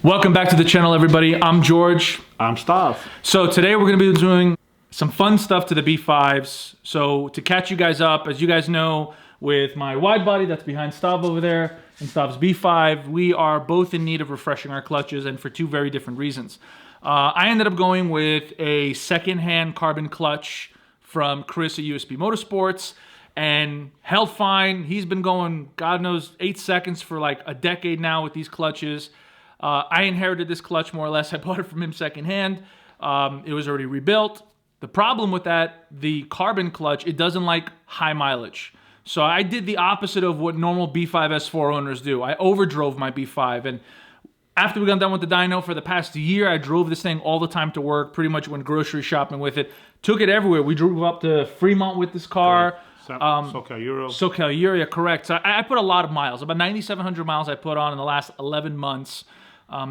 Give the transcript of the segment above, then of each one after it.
Welcome back to the channel, everybody. I'm George. I'm Stav. So today we're going to be doing some fun stuff to the B5s. So to catch you guys up, as you guys know, with my wide body that's behind Stav over there and Stav's B5, we are both in need of refreshing our clutches, and for two very different reasons. I ended up going with a second-hand carbon clutch from Chris at USB MotorSports and held fine. He's been going, God knows, 8 seconds for like a decade now with these clutches. I inherited this clutch more or less. I bought it from him secondhand. It was already rebuilt. The problem with that, the carbon clutch, it doesn't like high mileage. So I did the opposite of what normal B5 S4 owners do. I overdrove my B5, and after we got done with the dyno for the past year, I drove this thing all the time to work, pretty much went grocery shopping with it. Took it everywhere. We drove up to Fremont with this car. SoCal Euro, yeah, correct. So I put a lot of miles, about 9,700 miles I put on in the last 11 months.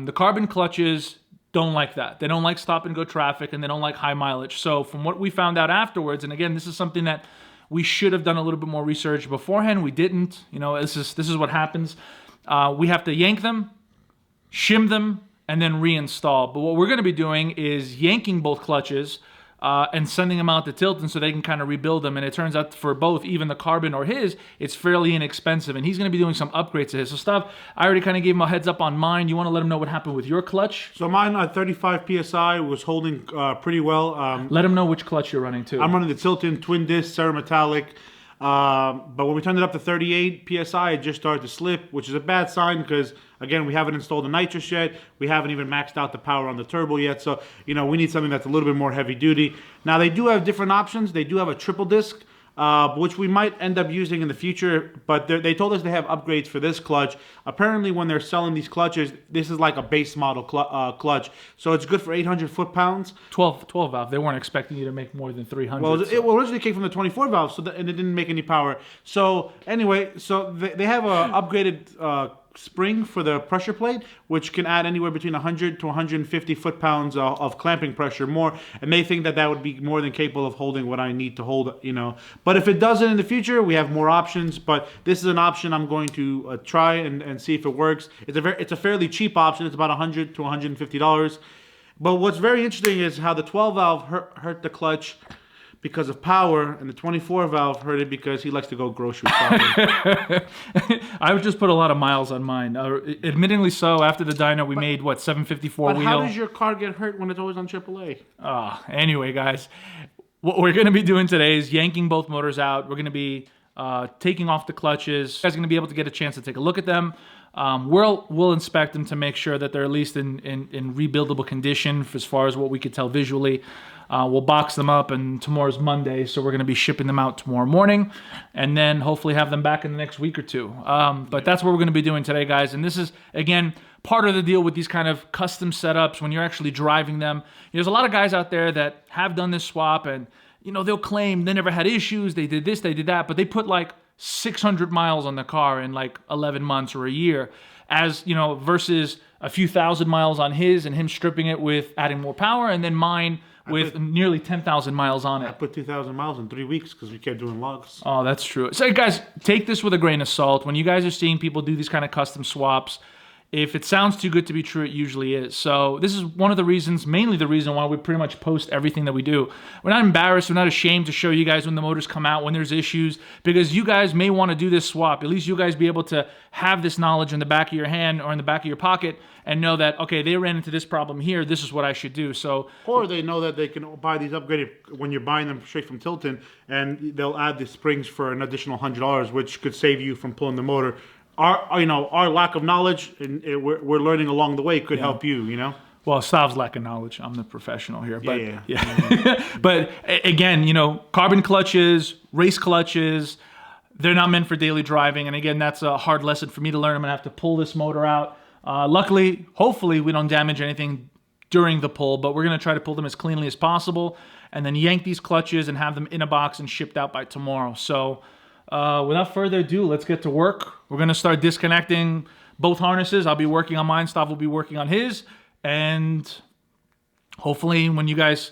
The carbon clutches don't like that. They don't like stop and go traffic, and they don't like high mileage. So from what we found out afterwards, and again, this is something that we should have done a little bit more research beforehand. We didn't. You know, this is what happens. We have to yank them, shim them, and then reinstall. But what we're going to be doing is yanking both clutches and sending them out to Tilton so they can kind of rebuild them. And it turns out for both, even the carbon or his, it's fairly inexpensive. And he's going to be doing some upgrades to his. So stuff, I already kind of gave him a heads up on mine. You want to let him know what happened with your clutch? So mine at 35 PSI was holding pretty well. Let him know which clutch you're running too. I'm running the Tilton twin disc Cera Metallic. But when we turned it up to 38 PSI, it just started to slip, which is a bad sign because, again, we haven't installed the nitrous yet. We haven't even maxed out the power on the turbo yet. So, you know, we need something that's a little bit more heavy duty. Now, they do have different options. They do have a triple disc, which we might end up using in the future. But they told us they have upgrades for this clutch. Apparently, when they're selling these clutches, this is like a base model clutch. So it's good for 800 foot-pounds. 12 valve. They weren't expecting you to make more than 300. Well, it originally came from the 24 valve, and it didn't make any power. So anyway, so they have a upgraded spring for the pressure plate, which can add anywhere between 100 to 150 foot-pounds of clamping pressure more, and they think that that would be more than capable of holding what I need to hold, you know. But if it doesn't in the future, we have more options, but this is an option I'm going to try and see if it works. It's a fairly cheap option. It's about $100 to $150. But what's very interesting is how the 12 valve hurt the clutch because of power, and the 24 valve hurt it because he likes to go grocery shopping. I would just put a lot of miles on mine. Admittingly so, after the dyno, we made, what, 754 wheel? But how does your car get hurt when it's always on AAA? Anyway, guys, what we're going to be doing today is yanking both motors out. We're going to be taking off the clutches. You guys are going to be able to get a chance to take a look at them. We'll inspect them to make sure that they're at least in rebuildable condition as far as what we could tell visually. We'll box them up, and tomorrow's Monday, so we're going to be shipping them out tomorrow morning, and then hopefully have them back in the next week or two. But that's what we're going to be doing today, guys. And this is, again, part of the deal with these kind of custom setups when you're actually driving them. There's a lot of guys out there that have done this swap, and you know, they'll claim they never had issues, they did this, they did that, but they put like 600 miles on the car in like 11 months or a year, as you know, versus a few thousand miles on his and him stripping it with adding more power, and then mine with nearly 10,000 miles on it. I put 2,000 miles in 3 weeks because we kept doing logs. Oh, that's true. So guys, take this with a grain of salt. When you guys are seeing people do these kind of custom swaps, if it sounds too good to be true, it usually is. So this is one of the reasons, mainly the reason why we pretty much post everything that we do. We're not embarrassed. We're not ashamed to show you guys when the motors come out, when there's issues, because you guys may want to do this swap. At least you guys be able to have this knowledge in the back of your hand or in the back of your pocket and know that, okay, they ran into this problem here. This is what I should do. So, or they know that they can buy these upgraded when you're buying them straight from Tilton, and they'll add the springs for an additional $100, which could save you from pulling the motor. Our lack of knowledge, and we're learning along the way, could help you, you know? Well, Stav's lack of knowledge. I'm the professional here. But, yeah. But again, you know, carbon clutches, race clutches, they're not meant for daily driving. And again, that's a hard lesson for me to learn. I'm going to have to pull this motor out. Luckily, hopefully, we don't damage anything during the pull, but we're going to try to pull them as cleanly as possible and then yank these clutches and have them in a box and shipped out by tomorrow. So without further ado, let's get to work. We're going to start disconnecting both harnesses. I'll be working on mine. Stav will be working on his. And hopefully when you guys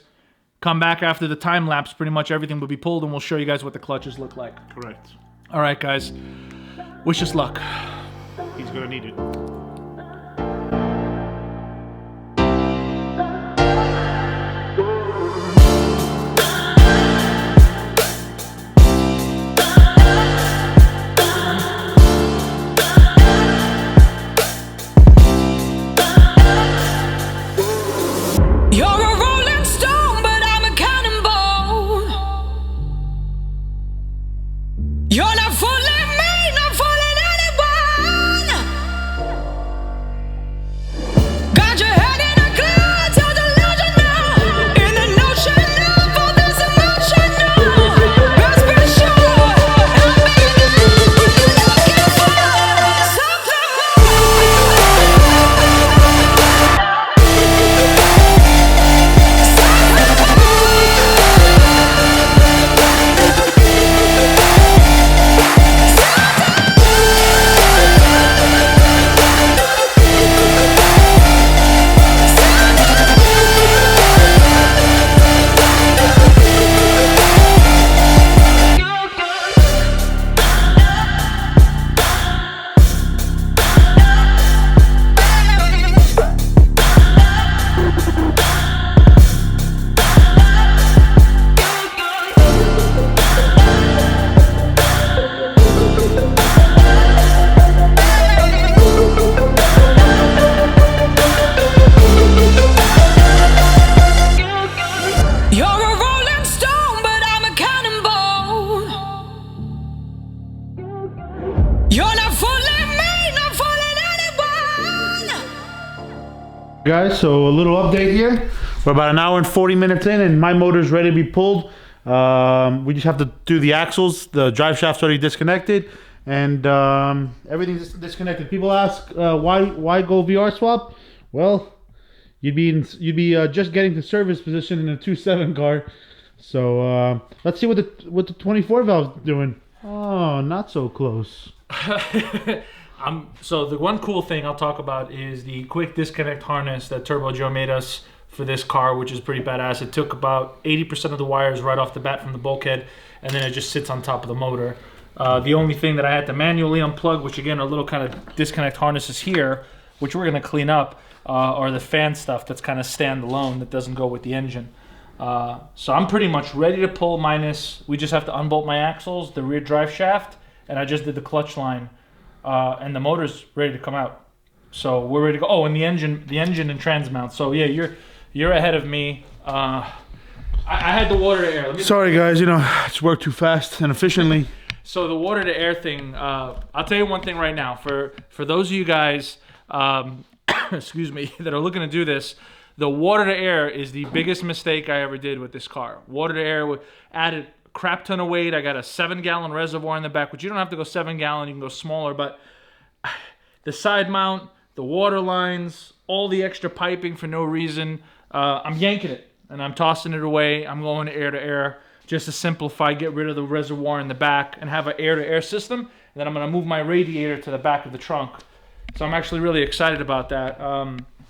come back after the time lapse, pretty much everything will be pulled, and we'll show you guys what the clutches look like. Correct. All right, guys. Wish us luck. He's going to need it. Guys, so a little update here. We're about an hour and 40 minutes in, and my motor's ready to be pulled. We just have to do the axles. The drive shaft's already disconnected, and everything's disconnected. People ask why go VR swap? Well, you'd be just getting to service position in a 2.7 car. So let's see what the 24 valve's doing. Oh, not so close. So the one cool thing I'll talk about is the quick disconnect harness that Turbo Joe made us for this car, which is pretty badass. It took about 80% of the wires right off the bat from the bulkhead, and then it just sits on top of the motor. The only thing that I had to manually unplug, which again are little kind of disconnect harnesses here, which we're going to clean up, are the fan stuff that's kind of standalone that doesn't go with the engine. So I'm pretty much ready to pull, minus we just have to unbolt my axles, the rear drive shaft, and I just did the clutch line. And the motor's ready to come out, so we're ready to go. Oh, and the engine and trans mount. So yeah, you're ahead of me. I had the water to air. Sorry guys, it's worked too fast and efficiently. So the water to air thing, I'll tell you one thing right now. For those of you guys, excuse me, that are looking to do this, the water to air is the biggest mistake I ever did with this car. Water to air added crap ton of weight. I got a 7-gallon reservoir in the back, which you don't have to go 7-gallon, you can go smaller, but the side mount, the water lines, all the extra piping for no reason, I'm yanking it and I'm tossing it away. I'm going to air just to simplify, get rid of the reservoir in the back and have an air-to-air system, and then I'm going to move my radiator to the back of the trunk. So I'm actually really excited about that.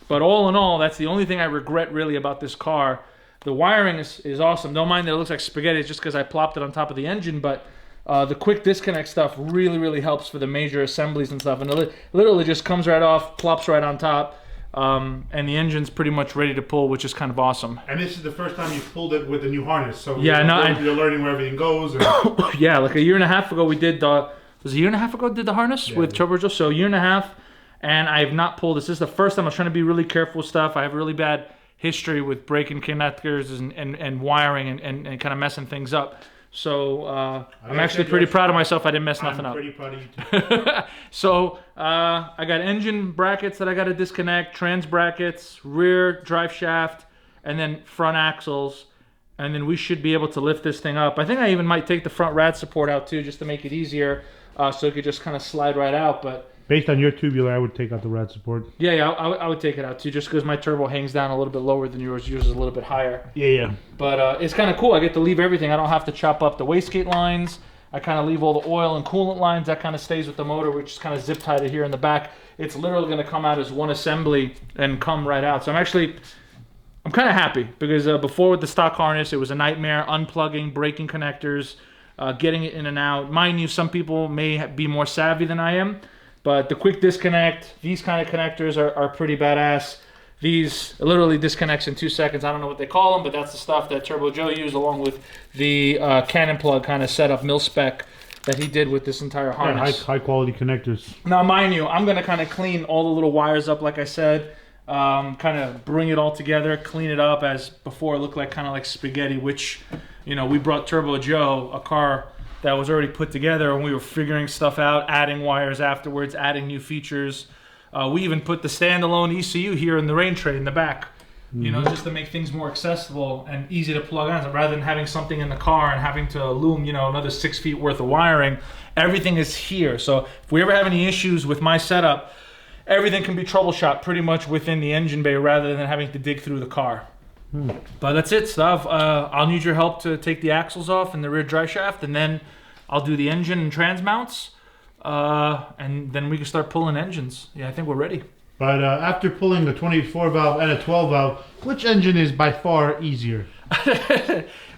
But all in all, that's the only thing I regret really about this car. The wiring is awesome. Don't mind that it looks like spaghetti. It's just because I plopped it on top of the engine. But the quick disconnect stuff really helps for the major assemblies and stuff. And it literally just comes right off, plops right on top. And the engine's pretty much ready to pull, which is kind of awesome. And this is the first time you've pulled it with the new harness. So yeah, you're learning where everything goes. And yeah, like a year and a half ago we did the... Was it a year and a half ago did the harness with Turbo Joe? So a year and a half. And I have not pulled this. This is the first time. I was trying to be really careful with stuff. I have really bad history with breaking connectors and wiring and kind of messing things up. So I'm actually pretty proud of myself. I didn't mess nothing up. I'm pretty proud of you too. So I got engine brackets that I got to disconnect, trans brackets, rear drive shaft, and then front axles. And then we should be able to lift this thing up. I think I even might take the front rad support out too, just to make it easier, so it could just kind of slide right out. But based on your tubular, I would take out the rad support. Yeah, I would take it out too, just because my turbo hangs down a little bit lower than yours. Yours is a little bit higher. Yeah. But it's kind of cool. I get to leave everything. I don't have to chop up the wastegate lines. I kind of leave all the oil and coolant lines. That kind of stays with the motor, which is kind of zip tied here in the back. It's literally going to come out as one assembly and come right out. So I'm kind of happy, because before with the stock harness, it was a nightmare unplugging, breaking connectors, getting it in and out. Mind you, some people may be more savvy than I am. But the quick disconnect, these kind of connectors are pretty badass. These literally disconnects in 2 seconds. I don't know what they call them, but that's the stuff that Turbo Joe used, along with the cannon plug kind of setup mil-spec that he did with this entire harness. Yeah, high quality connectors. Now, mind you, I'm going to kind of clean all the little wires up, like I said. Kind of bring it all together, clean it up, as before it looked like kind of like spaghetti, which, we brought Turbo Joe a car that was already put together, and we were figuring stuff out, adding wires afterwards, adding new features. We even put the standalone ECU here in the rain tray in the back, just to make things more accessible and easy to plug on. So rather than having something in the car and having to loom, another 6 feet worth of wiring, everything is here. So if we ever have any issues with my setup, everything can be troubleshot pretty much within the engine bay rather than having to dig through the car. But that's it, Stav. I'll need your help to take the axles off and the rear drive shaft, and then I'll do the engine and trans mounts, and then we can start pulling engines. Yeah, I think we're ready. But after pulling the 24 valve and a 12 valve, which engine is by far easier?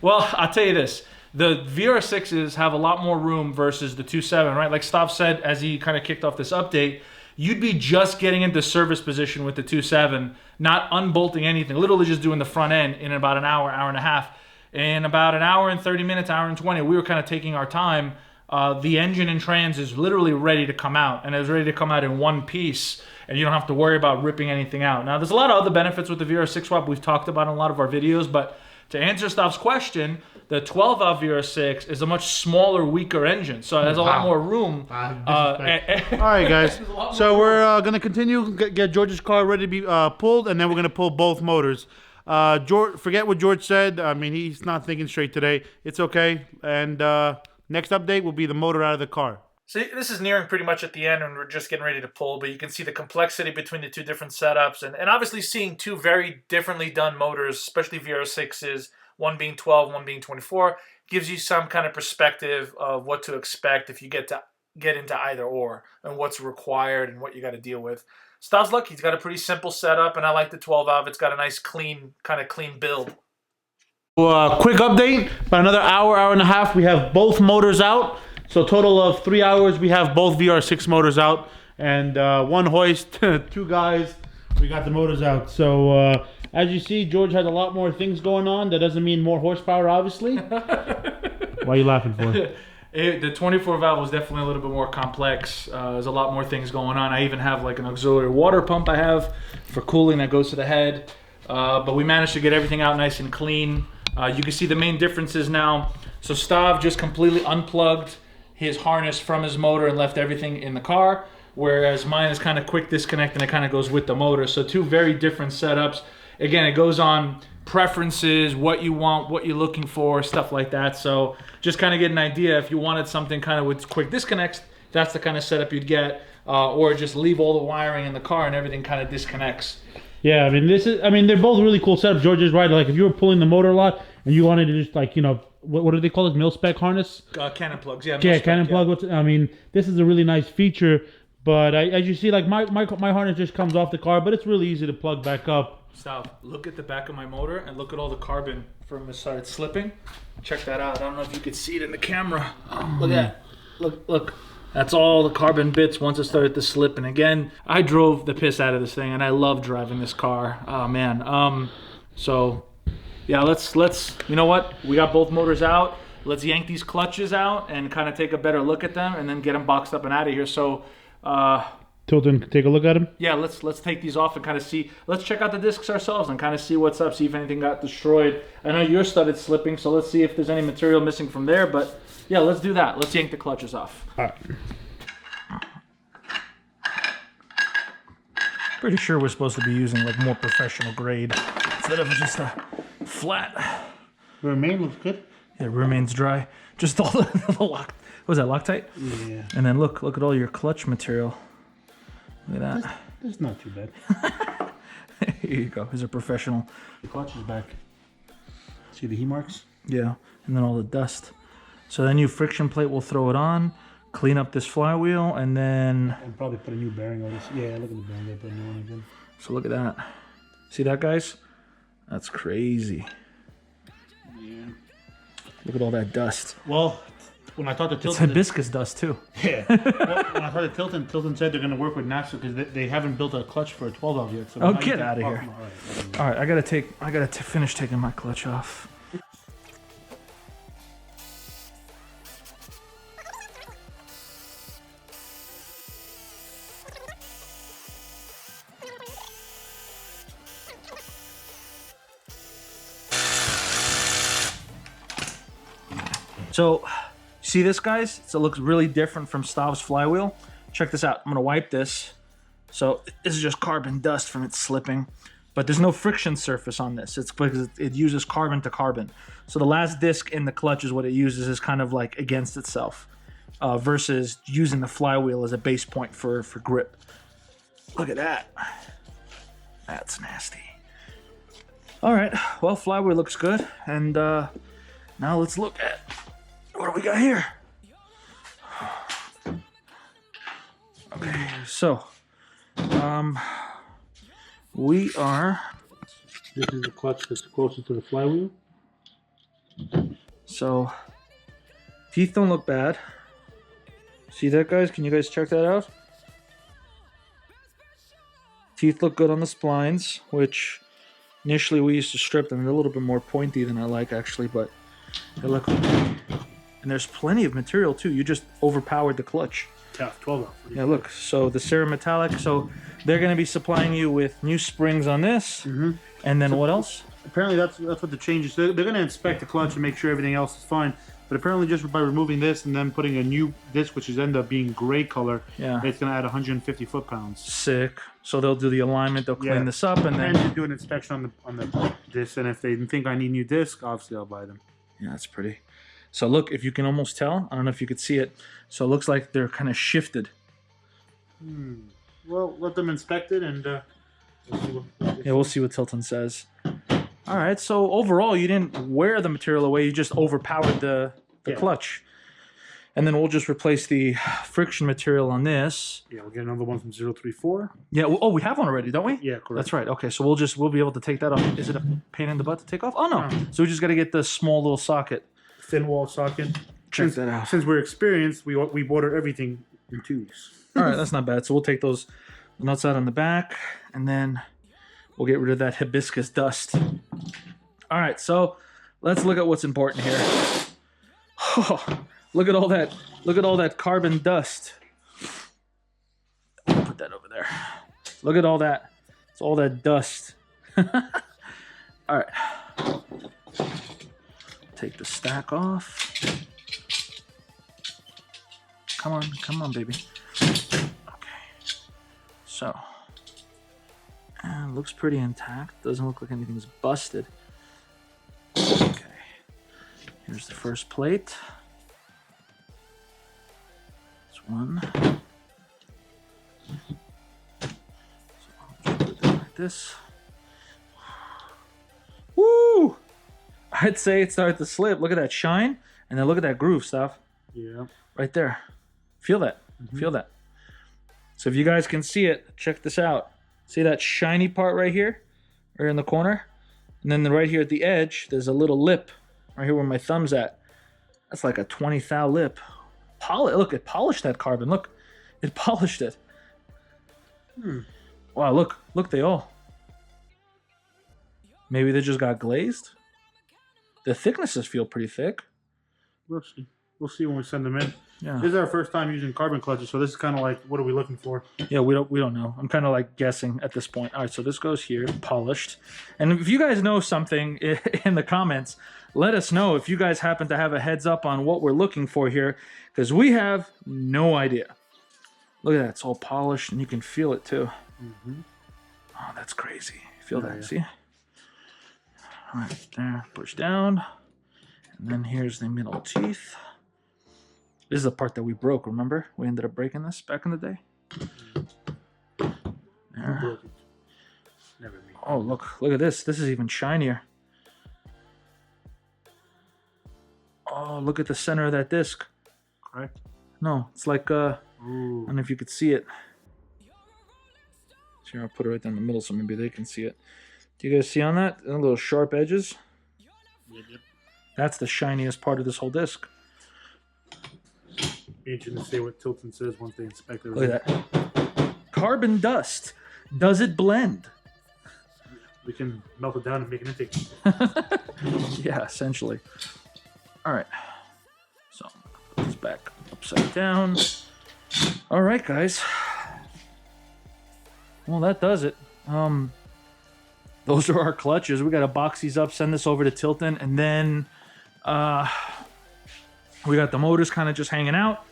Well, I'll tell you this. The VR6s have a lot more room versus the 2.7, right? Like Stav said as he kind of kicked off this update, you'd be just getting into service position with the 2.7, not unbolting anything, literally just doing the front end in about an hour, hour and a half. In about an hour and 30 minutes, hour and 20, we were kind of taking our time. The engine and trans is literally ready to come out, and it was ready to come out in one piece, and you don't have to worry about ripping anything out. Now, there's a lot of other benefits with the VR6 swap we've talked about in a lot of our videos, but to answer Stav's question, the 12-valve VR6 is a much smaller, weaker engine, so it has a lot more room. All right, guys. So we're gonna continue get George's car ready to be pulled, and then we're gonna pull both motors. George, forget what George said. I mean, he's not thinking straight today. It's okay. And next update will be the motor out of the car. So this is nearing pretty much at the end, and we're just getting ready to pull, but you can see the complexity between the two different setups, and obviously seeing two very differently done motors, especially VR6s, one being 12, one being 24, gives you some kind of perspective of what to expect if you get into either or, and what's required and what you got to deal with. Stav's lucky. He's got a pretty simple setup, and I like the 12-valve. It's got a nice, clean build. Quick update. About another hour and a half, we have both motors out. So total of 3 hours, we have both VR6 motors out. And one hoist, 2 guys, we got the motors out. So as you see, George has a lot more things going on. That doesn't mean more horsepower, obviously. What are you laughing for? The 24-valve was definitely a little bit more complex. There's a lot more things going on. I even have like an auxiliary water pump I have for cooling that goes to the head. But we managed to get everything out nice and clean. You can see the main differences now. So Stav just completely unplugged his harness from his motor and left everything in the car, whereas mine is kind of quick disconnect and it kind of goes with the motor. So two very different setups. Again, it goes on preferences, what you want, what you're looking for, stuff like that. So just kind of get an idea. If you wanted something kind of with quick disconnects, that's the kind of setup you'd get, or just leave all the wiring in the car and everything kind of disconnects. Yeah, I mean, they're both really cool setups. George is right. Like if you were pulling the motor a lot and you wanted to just like, you know, what do they call it? Mil-spec harness? Cannon plugs, yeah. Yeah, cannon plug. I mean, this is a really nice feature. But as you see, like my harness just comes off the car, but it's really easy to plug back up. Stop. Look at the back of my motor and look at all the carbon from it started slipping. Check that out. I don't know if you could see it in the camera. Look at that. Look. That's all the carbon bits once it started to slip. And again, I drove the piss out of this thing, and I love driving this car. Oh man. So yeah, let's you know what? We got both motors out. Let's yank these clutches out and kind of take a better look at them, and then get them boxed up and out of here. So Tilton, take a look at them. Yeah, let's take these off and kind of see. Let's check out the discs ourselves and kind of see what's up. See if anything got destroyed. I know yours started slipping, so let's see if there's any material missing from there. But yeah, let's do that. Let's yank the clutches off. All right. Pretty sure we're supposed to be using like more professional grade instead of just a flat. The remain looks good. Yeah, it remains dry. Just all the lock. What was that, Loctite? Yeah. And then look at all your clutch material. Look at that. That's not too bad. Here you go. Here's a professional. The clutch is back. See the heat marks? Yeah, and then all the dust. So the new friction plate, we'll throw it on, clean up this flywheel, and then... And probably put a new bearing on this. Yeah, look at the bearing. They put a new one again. So look at that. See that, guys? That's crazy. Yeah. Look at all that dust. Well, when I talked to It's Tilton... hibiscus dust, too. Yeah. Well, when I talked to Tilton said they're going to work with NASA because they haven't built a clutch for a 12-valve yet. So get out of here. All right, I gotta finish taking my clutch off. So, see this, guys? So it looks really different from Stav's flywheel. Check this out. I'm gonna wipe this. So this is just carbon dust from it slipping, but there's no friction surface on this. It's because it uses carbon to carbon. So the last disc in the clutch is what it uses is kind of like against itself, versus using the flywheel as a base point for grip. Look at that. That's nasty. All right, well, flywheel looks good. And now let's look at what do we got here. Okay, so we are... This is the clutch that's closest to the flywheel. So, teeth don't look bad. See that, guys? Can you guys check that out? Teeth look good on the splines, which initially we used to strip them. They're a little bit more pointy than I like, actually, but they look okay. And there's plenty of material, too. You just overpowered the clutch. Yeah, 12 off. Yeah, look. So the Cera Metallic. So they're going to be supplying you with new springs on this. Mm-hmm. And then what else? apparently that's what the change is. They're going to inspect the clutch and make sure everything else is fine. But apparently just by removing this and then putting a new disc, which is end up being gray color, Yeah. it's going to add 150 foot-pounds. Sick. So they'll do the alignment, they'll clean this up, and then do an inspection on the disc. And if they think I need new disc, obviously I'll buy them. Yeah, that's pretty. So look, if you can almost tell, I don't know if you could see it. So it looks like they're kind of shifted. Well, let them inspect it and we'll see what Tilton says. All right, so overall, you didn't wear the material away. You just overpowered the clutch. And then we'll just replace the friction material on this. Yeah, we'll get another one from 034. Yeah, we have one already, don't we? Yeah, correct. That's right. Okay, so we'll be able to take that off. Is it a pain in the butt to take off? Oh, no. So we just got to get the small little socket. Thin wall socket. Check that out. Since we're experienced, we order everything in twos. All right, that's not bad. So we'll take those nuts out on the back, and then we'll get rid of that hibiscus dust. All right, so let's look at what's important here. Oh, look at all that carbon dust. Put that over there. Look at all that. It's all that dust. All right. Take the stack off. Come on, baby. Okay. So, looks pretty intact. Doesn't look like anything's busted. Okay. Here's the first plate. That's one. So I'll just put it like this. Woo! I'd say it started to slip. Look at that shine, and then look at that groove stuff. Yeah. Right there. Feel that. Feel that. So if you guys can see it, check this out. See that shiny part right here? Right in the corner? And then right here at the edge, there's a little lip. Right here where my thumb's at. That's like a 20 thou lip. Look, it polished that carbon. Look. It polished it. Wow, look, they all. Maybe they just got glazed? The thicknesses feel pretty thick. We'll see. We'll see when we send them in. Yeah. This is our first time using carbon clutches, so this is kind of like, what are we looking for? Yeah, we don't know. I'm kind of like guessing at this point. All right, so this goes here, polished. And if you guys know something in the comments, let us know if you guys happen to have a heads up on what we're looking for here, because we have no idea. Look at that, it's all polished, and you can feel it too. Oh, that's crazy. Feel that? Yeah. See? All right, there, push down, and then here's the middle teeth. This is the part that we broke, remember? We ended up breaking this back in the day. There. Oh, look at this. This is even shinier. Oh, look at the center of that disc. Correct? No, it's like, I don't know if you could see it. Here, I'll put it right down the middle so maybe they can see it. Do you guys see on that? The little sharp edges? Yep. That's the shiniest part of this whole disc. Be interesting to see what Tilton says once they inspect it. Look at that. Carbon dust. Does it blend? We can melt it down and make an intake. Yeah, essentially. All right. So, put this back upside down. All right, guys. Well, that does it. Those are our clutches. We got to box these up, send this over to Tilton, and then we got the motors kind of just hanging out.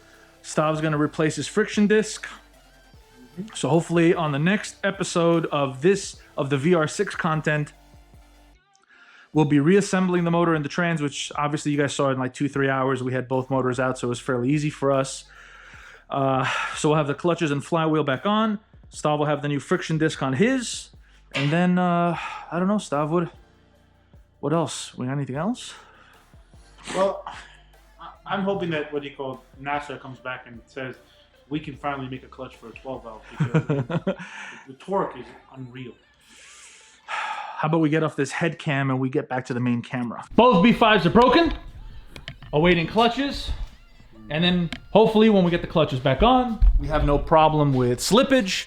Stav's going to replace his friction disc. So hopefully on the next episode of the VR6 content, we'll be reassembling the motor and the trans, which obviously you guys saw in like 2-3 hours. We had both motors out, so it was fairly easy for us. So we'll have the clutches and flywheel back on. Stav will have the new friction disc on his. And then, I don't know, Stav, what else? We got anything else? Well, I'm hoping that NASA comes back and says we can finally make a clutch for a 12 valve because the torque is unreal. How about we get off this head cam and we get back to the main camera? Both B5s are broken, awaiting clutches, and then hopefully when we get the clutches back on, we have no problem with slippage.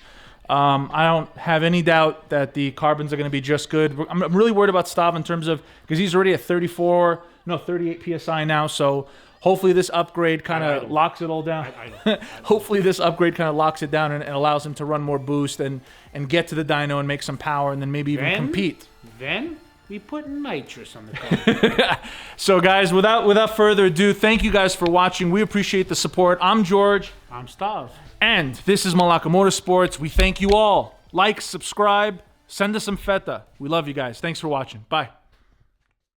I don't have any doubt that the carbons are going to be just good. I'm really worried about Stav in terms of, because he's already at 38 PSI now, so hopefully this upgrade kind of locks it all down. Hopefully this upgrade kind of locks it down and allows him to run more boost and get to the dyno and make some power and then maybe even compete. Then We put nitrous on the car. So guys, without further ado, thank you guys for watching. We appreciate the support. I'm George. I'm Stav. And this is Malaka Motorsports. We thank you all. Like, subscribe, send us some FETA. We love you guys. Thanks for watching. Bye.